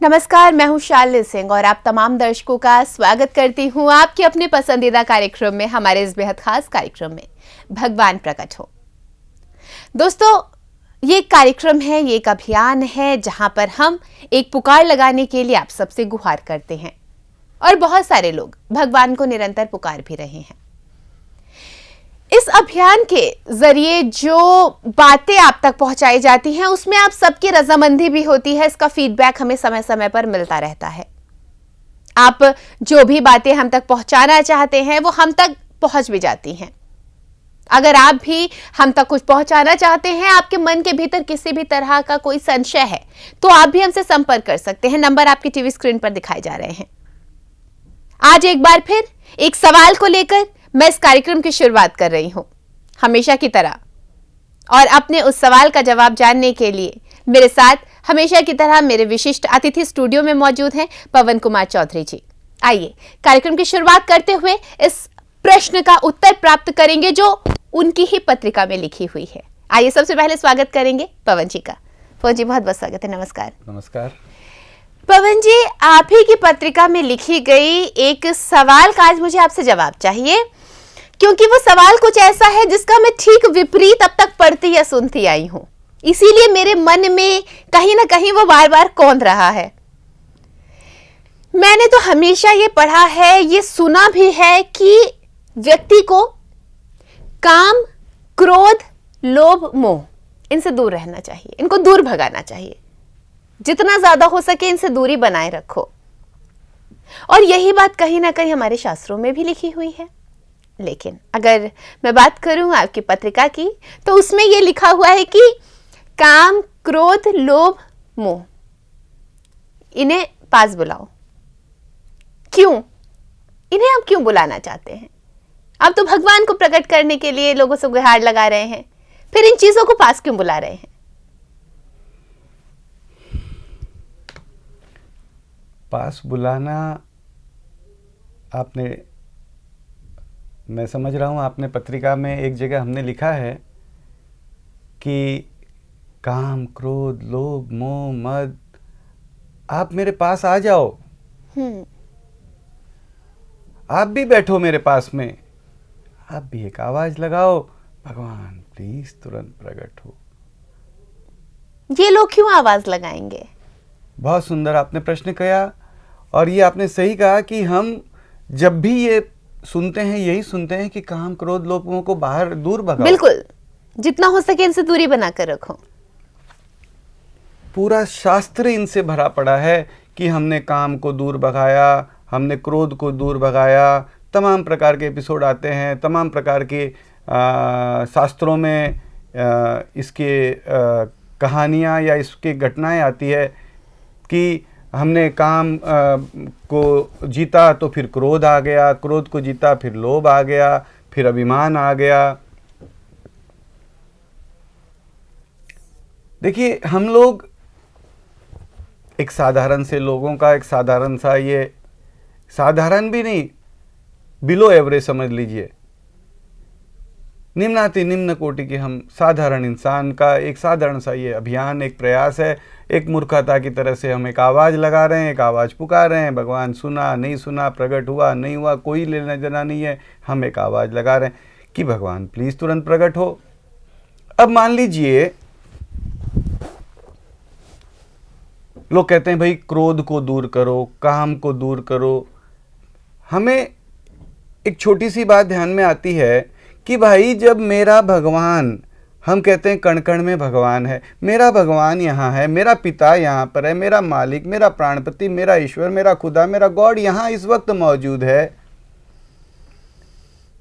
नमस्कार, मैं हूं शालिनी सिंह और आप तमाम दर्शकों का स्वागत करती हूं आपके अपने पसंदीदा कार्यक्रम में, हमारे इस बेहद खास कार्यक्रम में भगवान प्रकट हो। दोस्तों, ये एक कार्यक्रम है, ये एक अभियान है जहां पर हम एक पुकार लगाने के लिए आप सबसे गुहार करते हैं और बहुत सारे लोग भगवान को निरंतर पुकार भी रहे हैं। इस अभियान के जरिए जो बातें आप तक पहुंचाई जाती हैं उसमें आप सबकी रजामंदी भी होती है। इसका फीडबैक हमें समय समय पर मिलता रहता है। आप जो भी बातें हम तक पहुंचाना चाहते हैं वो हम तक पहुंच भी जाती हैं। अगर आप भी हम तक कुछ पहुंचाना चाहते हैं, आपके मन के भीतर किसी भी तरह का कोई संशय है, तो आप भी हमसे संपर्क कर सकते हैं। नंबर आपकी टीवी स्क्रीन पर दिखाए जा रहे हैं। आज एक बार फिर एक सवाल को लेकर मैं इस कार्यक्रम की शुरुआत कर रही हूं, हमेशा की तरह। और अपने उस सवाल का जवाब जानने के लिए मेरे साथ हमेशा की तरह मेरे विशिष्ट अतिथि स्टूडियो में मौजूद हैं पवन कुमार चौधरी जी। आइए कार्यक्रम की शुरुआत करते हुए इस प्रश्न का उत्तर प्राप्त करेंगे जो उनकी ही पत्रिका में लिखी हुई है। आइए सबसे पहले स्वागत करेंगे पवन जी का। पवन जी, बहुत बहुत स्वागत है। नमस्कार। नमस्कार पवन जी, आप ही की पत्रिका में लिखी गई एक सवाल का आज मुझे आपसे जवाब चाहिए, क्योंकि वो सवाल कुछ ऐसा है जिसका मैं ठीक विपरीत अब तक पढ़ती या सुनती आई हूं। इसीलिए मेरे मन में कहीं ना कहीं वो बार बार कौंध रहा है। मैंने तो हमेशा ये पढ़ा है, ये सुना भी है कि व्यक्ति को काम, क्रोध, लोभ, मोह, इनसे दूर रहना चाहिए, इनको दूर भगाना चाहिए। जितना ज्यादा हो सके इनसे दूरी बनाए रखो। और यही बात कहीं ना कहीं हमारे शास्त्रों में भी लिखी हुई है। लेकिन अगर मैं बात करूं आपकी पत्रिका की, तो उसमें यह लिखा हुआ है कि काम, क्रोध, लोभ, मोह, इन्हें पास बुलाओ। क्यों? इन्हें आप क्यों बुलाना चाहते हैं? आप तो भगवान को प्रकट करने के लिए लोगों से गुहार लगा रहे हैं, फिर इन चीजों को पास क्यों बुला रहे हैं? पास बुलाना, आपने, मैं समझ रहा हूँ आपने पत्रिका में एक जगह हमने लिखा है कि काम, क्रोध, लोभ, मोह, मद, आप मेरे पास आ जाओ। आप भी बैठो मेरे पास में, आप भी एक आवाज लगाओ, भगवान प्लीज तुरंत प्रकट हो। ये लोग क्यों आवाज लगाएंगे? बहुत सुंदर आपने प्रश्न किया, और ये आपने सही कहा कि हम जब भी ये सुनते हैं, यही सुनते हैं कि काम, क्रोध, लोभ, मोह को बाहर दूर भगाओ। बिल्कुल, जितना हो सके इनसे दूरी बनाकर रखो। पूरा शास्त्र इनसे भरा पड़ा है कि हमने काम को दूर भगाया, हमने क्रोध को दूर भगाया। तमाम प्रकार के एपिसोड आते हैं, तमाम प्रकार के शास्त्रों में इसके कहानियाँ या इसके घटनाएं आती है कि हमने काम को जीता तो फिर क्रोध आ गया, क्रोध को जीता फिर लोभ आ गया, फिर अभिमान आ गया। देखिए, हम लोग एक साधारण से लोगों का एक साधारण सा, ये साधारण भी नहीं, बिलो एवरेज समझ लीजिए, निम्नाति निम्न कोटि के हम साधारण इंसान का एक साधारण सा ये अभियान, एक प्रयास है। एक मूर्खता की तरह से हम एक आवाज़ लगा रहे हैं, एक आवाज़ पुकार रहे हैं। भगवान सुना, नहीं सुना, प्रकट हुआ, नहीं हुआ, कोई लेना देना नहीं है। हम एक आवाज़ लगा रहे हैं कि भगवान प्लीज़ तुरंत प्रकट हो। अब मान लीजिए लोग कहते हैं भाई क्रोध को दूर करो, काम को दूर करो। हमें एक छोटी सी बात ध्यान में आती है कि भाई जब मेरा भगवान, हम कहते हैं कण कण में भगवान है, मेरा भगवान यहाँ है, मेरा पिता यहाँ पर है, मेरा मालिक, मेरा प्राणपति, मेरा ईश्वर, मेरा खुदा, मेरा गॉड यहाँ इस वक्त मौजूद है,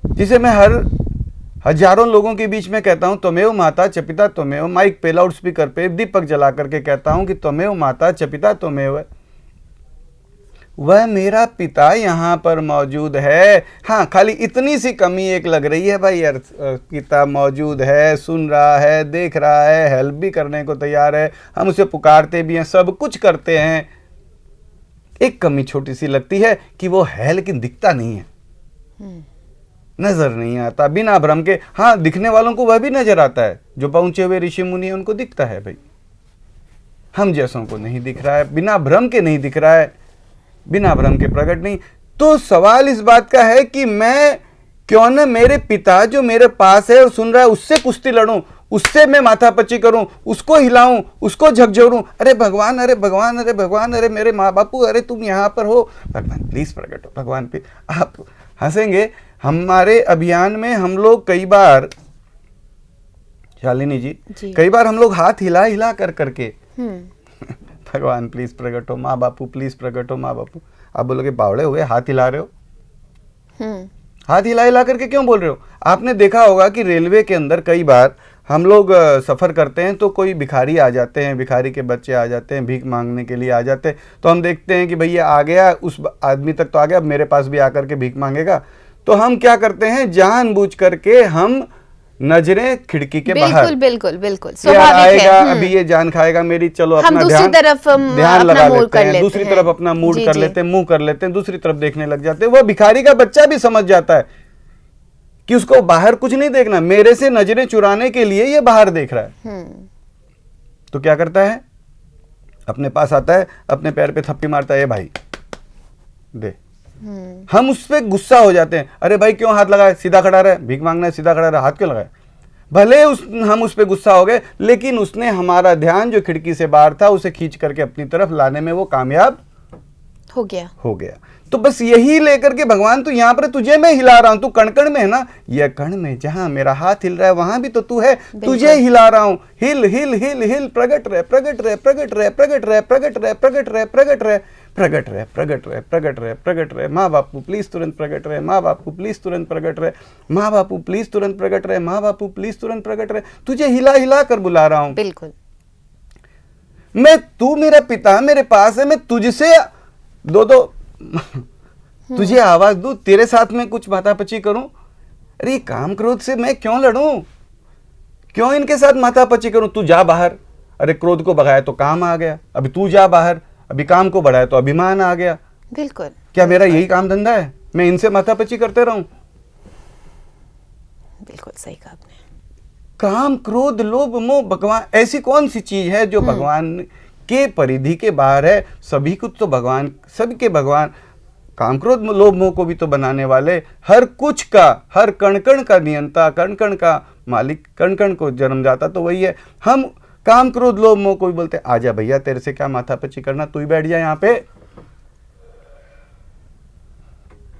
जिसे मैं हजारों लोगों के बीच में कहता हूँ त्वमेव माता च पिता त्वमेव, माइक पे, लाउड स्पीकर पे, दीपक जला करके कहता हूँ कि त्वमेव माता च पिता त्वमेव, वह मेरा पिता यहाँ पर मौजूद है। हाँ, खाली इतनी सी कमी एक लग रही है भाई, यार पिता मौजूद है, सुन रहा है, देख रहा है, हेल्प भी करने को तैयार है, हम उसे पुकारते भी हैं, सब कुछ करते हैं। एक कमी छोटी सी लगती है कि वो है लेकिन दिखता नहीं है, नजर नहीं आता, बिना भ्रम के। हाँ, दिखने वालों को वह भी नजर आता है, जो पहुंचे हुए ऋषि मुनि हैं उनको दिखता है भाई। हम जैसों को नहीं दिख रहा है, बिना भ्रम के नहीं दिख रहा है, बिना भ्रम के प्रकट नहीं। तो सवाल इस बात का है कि मैं क्यों न मेरे पिता जो मेरे पास है और सुन रहा है उससे कुश्ती लड़ूं, उससे मैं माथापच्ची करूं, उसको हिलाऊं, उसको झकझोरूं। अरे भगवान, अरे भगवान, अरे भगवान, अरे मेरे माँ बापू, अरे तुम यहाँ पर हो, भगवान प्लीज प्रकट हो, भगवान प्लीज। आप हंसेंगे, हमारे अभियान में हम लोग कई बार, शालिनी जी, कई बार हम लोग हाथ हिला हिला कर करके भगवान प्लीज प्रकट हो, माँ बापू प्लीज प्रकट हो, माँ बापू। आप बोलोगे बावड़े हो गए, हाथ हिला रहे हो, हाथ हिला हिला करके क्यों बोल रहे हो? आपने देखा होगा कि रेलवे के अंदर कई बार हम लोग सफ़र करते हैं तो कोई भिखारी आ जाते हैं, भिखारी के बच्चे आ जाते हैं, भीख मांगने के लिए आ जाते हैं। तो हम देखते हैं कि भैया आ गया, उस आदमी तक तो आ गया, अब मेरे पास भी आकर के भीख मांगेगा। तो हम क्या करते हैं, जानबूझ करके हम नजरें खिड़की के बाहर, बिल्कुल बिल्कुल यार आएगा अभी ये जान खाएगा मेरी, चलो अपना ध्यान लगा लेते हैं, दूसरी तरफ अपना मूड कर लेते हैं, मुंह कर लेते हैं, दूसरी तरफ देखने लग जाते हैं। वो भिखारी का बच्चा भी समझ जाता है कि उसको बाहर कुछ नहीं देखना, मेरे से नजरें चुराने के लिए ये बाहर देख रहा है। तो क्या करता है, अपने पास आता है, अपने पैर पे थप्पी मारता है, ये भाई दे। हम उस पर गुस्सा हो जाते हैं, अरे भाई क्यों हाथ लगाए, सीधा खड़ा रहे, भीख मांगना है सीधा खड़ा रहे, हाथ क्यों लगाए। भले हम उस पर गुस्सा हो गए, लेकिन उसने हमारा ध्यान जो खिड़की से बाहर था उसे खींच करके अपनी तरफ लाने में वो कामयाब हो गया। तो बस यही लेकर के भगवान, तू यहाँ पर, तुझे मैं हिला रहा हूं, तू कण कण में है ना, यह कण में जहां मेरा हाथ हिल रहा है वहां भी तो तू है, तुझे हिला रहा हूं, हिल हिल हिल हिल, प्रगट रहे प्रगट रहे प्रगट रहे प्रगट रहे प्रगट रहे प्रगट रहे प्रगट रहे प्रगट रहे प्रगट रहे प्रगट रहे प्रगट रहे। माँ बापू प्लीज तुरंत प्रगट रहे, माँ बापू प्लीज तुरंत प्रगट रहे, माँ बापू प्लीज तुरंत प्रगट रहे, माँ बापू प्लीज तुरंत प्रगट रहे। तुझे हिला हिला कर बुला रहा हूं, बिल्कुल। मैं, तू मेरा पिता मेरे पास है, मैं तुझसे दो तुझे आवाज दूं, तेरे साथ में कुछ माथापच्ची करूं। अरे काम क्रोध से मैं क्यों लड़ूं, क्यों इनके साथ माथापच्ची करूं। तू जा बाहर, अरे क्रोध को भगाया तो काम आ गया, अभी तू जा बाहर, अभी काम को बढ़ाया तो अभिमान आ गया। बिल्कुल। क्या मेरा यही काम धंधा है, मैं इनसे माथापच्ची करते रहूं? बिल्कुल सही कहा आपने। काम क्रोध लोभ मोह, भगवान ऐसी कौन सी चीज है जो भगवान के परिधि के बाहर है? सभी कुछ तो भगवान, सभी के भगवान, काम क्रोध लोभ मोह को भी तो बनाने वाले, हर कुछ का, हर कण कण का नियंता, कण कण का मालिक, कण कण को जन्म जाता तो वही है। हम काम क्रोध लोभ मोह को भी बोलते हैं, आजा भैया तेरे से क्या माथापच्ची करना, तू ही बैठ जा यहाँ पे,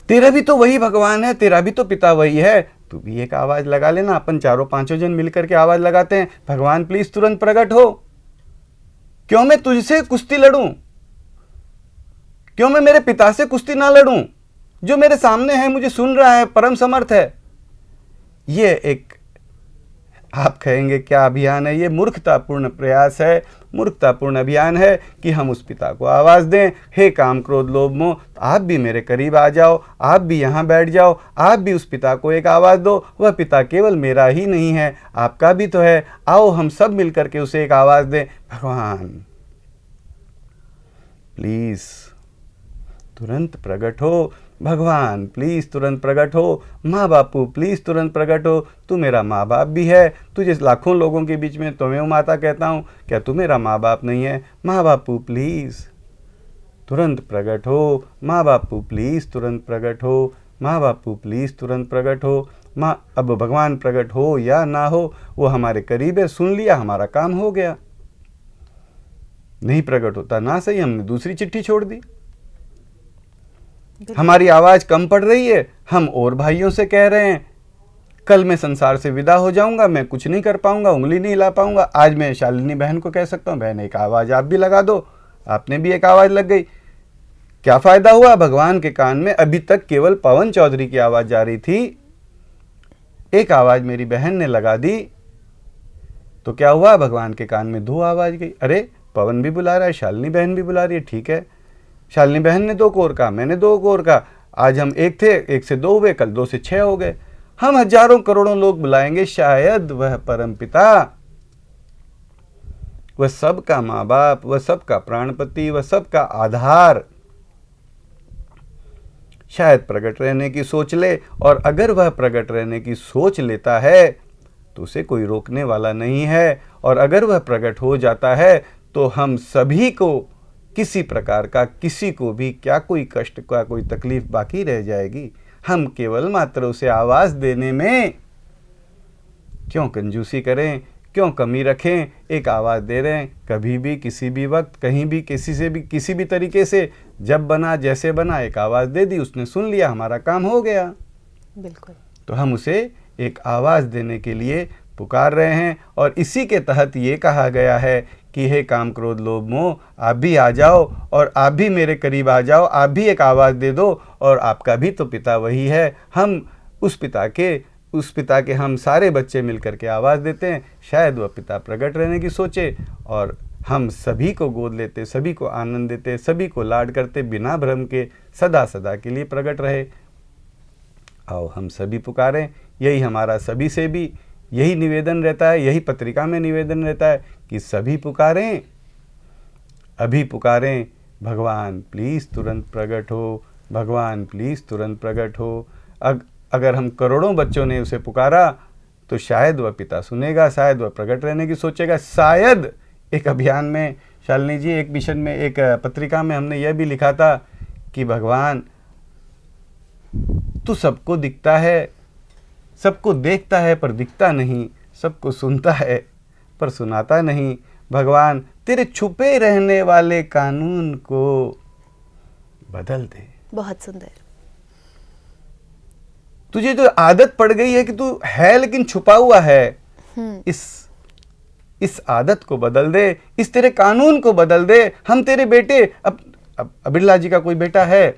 तेरा भी तो वही भगवान है, तेरा भी तो पिता वही है, तू भी एक आवाज लगा लेना। अपन चारों पांचों जन मिलकर के आवाज लगाते हैं, भगवान प्लीज तुरंत प्रकट हो। क्यों मैं तुझसे कुश्ती लड़ूं, क्यों मैं मेरे पिता से कुश्ती ना लड़ूं, जो मेरे सामने है, मुझे सुन रहा है, परम समर्थ है। ये एक, आप कहेंगे क्या अभियान है, ये मूर्खतापूर्ण प्रयास है, मूर्खतापूर्ण अभियान है कि हम उस पिता को आवाज दें, हे काम क्रोध लोभ मोह, आप भी मेरे करीब आ जाओ, आप भी यहाँ बैठ जाओ, आप भी उस पिता को एक आवाज दो। वह पिता केवल मेरा ही नहीं है, आपका भी तो है, आओ हम सब मिलकर के उसे एक आवाज दें, भगवान प्लीज तुरंत प्रकट हो, भगवान प्लीज तुरंत प्रकट हो, माँ बापू प्लीज तुरंत प्रकट हो। तू मेरा माँ बाप भी है, तुझे लाखों लोगों के बीच में तुम्हें माता कहता हूँ, क्या तू मेरा माँ बाप नहीं है? माँ बापू प्लीज तुरंत प्रकट हो, माँ बापू प्लीज तुरंत प्रकट हो, माँ बापू प्लीज तुरंत प्रकट हो। माँ, अब भगवान प्रकट हो या ना हो, वो हमारे करीब है, सुन लिया, हमारा काम हो गया। नहीं प्रकट होता ना सही, हमने दूसरी चिट्ठी छोड़ दी। हमारी आवाज कम पड़ रही है, हम और भाइयों से कह रहे हैं कल मैं संसार से विदा हो जाऊंगा, मैं कुछ नहीं कर पाऊंगा, उंगली नहीं हिला पाऊंगा। आज मैं शालिनी बहन को कह सकता हूं, बहन एक आवाज आप भी लगा दो, आपने भी एक आवाज लग गई। क्या फायदा हुआ? भगवान के कान में अभी तक केवल पवन चौधरी की आवाज जा रही थी, एक आवाज मेरी बहन ने लगा दी तो क्या हुआ? भगवान के कान में 2 आवाज गई। अरे पवन भी बुला रहा है, शालिनी बहन भी बुला रही है, ठीक है, शालिनी बहन ने 2 कोर कहा, मैंने 2 कोर कहा, आज हम 1 थे, 1 से 2 हुए, कल 2 से 6 हो गए। हम हजारों करोड़ों लोग बुलाएंगे, शायद वह परम पिता, वह सबका माँ बाप, वह सबका प्राणपति, वह सबका आधार शायद प्रकट रहने की सोच ले। और अगर वह प्रकट रहने की सोच लेता है तो उसे कोई रोकने वाला नहीं है। और अगर वह प्रकट हो जाता है तो हम सभी को किसी प्रकार का, किसी को भी क्या कोई कष्ट का कोई तकलीफ बाकी रह जाएगी। हम केवल मात्र उसे आवाज़ देने में क्यों कंजूसी करें, क्यों कमी रखें। एक आवाज़ दे रहे हैं, कभी भी किसी भी वक्त कहीं भी किसी से भी किसी भी तरीके से, जब बना जैसे बना, एक आवाज़ दे दी, उसने सुन लिया, हमारा काम हो गया। बिल्कुल। तो हम उसे एक आवाज़ देने के लिए पुकार रहे हैं। और इसी के तहत ये कहा गया है कि हे काम क्रोध लोभ मोह, आप भी आ जाओ और आप भी मेरे करीब आ जाओ, आप भी एक आवाज़ दे दो। और आपका भी तो पिता वही है। हम उस पिता के हम सारे बच्चे मिलकर के आवाज़ देते हैं। शायद वह पिता प्रकट रहने की सोचे और हम सभी को गोद लेते, सभी को आनंद देते, सभी को लाड करते, बिना भ्रम के सदा सदा के लिए प्रकट रहे। आओ हम सभी पुकारें। यही हमारा सभी से भी यही निवेदन रहता है, यही पत्रिका में निवेदन रहता है कि सभी पुकारें, अभी पुकारें, भगवान प्लीज़ तुरंत प्रकट हो, भगवान प्लीज़ तुरंत प्रकट हो। अगर हम करोड़ों बच्चों ने उसे पुकारा तो शायद वह पिता सुनेगा, शायद वह प्रकट रहने की सोचेगा। शायद एक अभियान में, शालिनी जी, एक मिशन में, एक पत्रिका में हमने यह भी लिखा था कि भगवान तू सबको दिखता है, सबको देखता है पर दिखता नहीं, सबको सुनता है पर सुनाता नहीं। भगवान तेरे छुपे रहने वाले कानून को बदल दे। बहुत सुंदर। तुझे जो आदत पड़ गई है कि तू है लेकिन छुपा हुआ है, इस आदत को बदल दे, इस तेरे कानून को बदल दे। हम तेरे बेटे, अब बिरला जी का कोई बेटा है,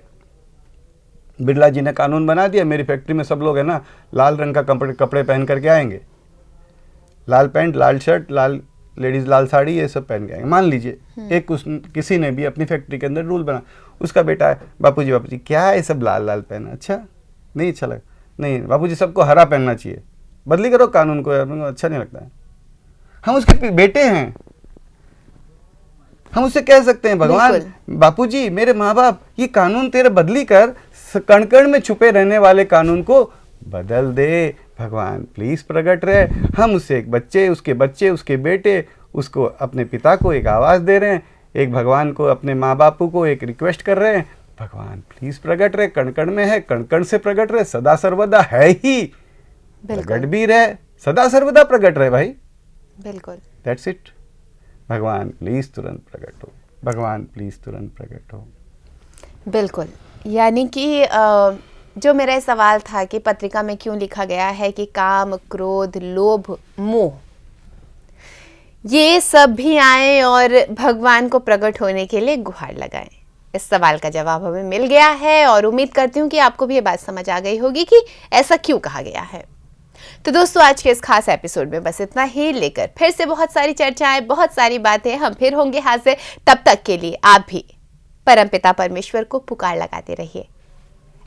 बिरला जी ने कानून बना दिया, मेरी फैक्ट्री में सब लोग है ना लाल रंग का कपड़े पहन करके आएंगे, लाल पैंट, लाल शर्ट, लाल लेडीज लाल साड़ी, ये सब पहन के आएंगे। मान लीजिए किसी ने भी अपनी फैक्ट्री के अंदर रूल बना, उसका बेटा है, बापूजी क्या है सब लाल लाल पहना, अच्छा नहीं अच्छा लगा, नहीं बापूजी सबको हरा पहनना चाहिए, बदली करो कानून को यार, मुझे अच्छा नहीं लगता है। हम उसके बेटे हैं, हम उससे कह सकते हैं भगवान बापूजी मेरे माँ बाप, ये कानून तेरे बदली कर, कण कण में छुपे रहने वाले कानून को बदल दे। भगवान प्लीज प्रकट रहे। हम उससे एक बच्चे, उसके बेटे, उसको अपने पिता को एक आवाज़ दे रहे हैं, एक भगवान को, अपने माँ बापू को एक रिक्वेस्ट कर रहे हैं, भगवान प्लीज प्रकट रहे, कण कण में है, कण कण से प्रकट रहे, सदा सर्वदा है ही, प्रकट भी रहे, सदा सर्वदा प्रकट रहे भाई। बिल्कुल, दैट्स इट। भगवान प्लीज तुरंत प्रकट हो, भगवान प्लीज तुरंत प्रकट हो। बिल्कुल, यानी कि जो मेरा सवाल था कि पत्रिका में क्यों लिखा गया है कि काम क्रोध लोभ मोह ये सब भी आए और भगवान को प्रकट होने के लिए गुहार लगाएं, इस सवाल का जवाब हमें मिल गया है और उम्मीद करती हूँ कि आपको भी ये बात समझ आ गई होगी कि ऐसा क्यों कहा गया है। तो दोस्तों आज के इस खास एपिसोड में बस इतना ही, लेकर फिर से बहुत सारी चर्चाएं, बहुत सारी बातें हम फिर होंगे हाजिर। तब तक के लिए आप भी परमपिता परमेश्वर को पुकार लगाते रहिए।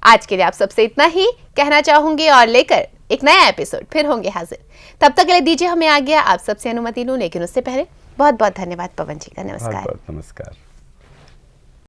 आज के लिए आप सबसे इतना ही कहना चाहूंगी और लेकर एक नया एपिसोड फिर होंगे हाजिर। तब तक के लिए दीजिए हमें आज्ञा, आप सबसे अनुमति लूं, लेकिन उससे पहले बहुत बहुत धन्यवाद पवन जी का। नमस्कार। नमस्कार।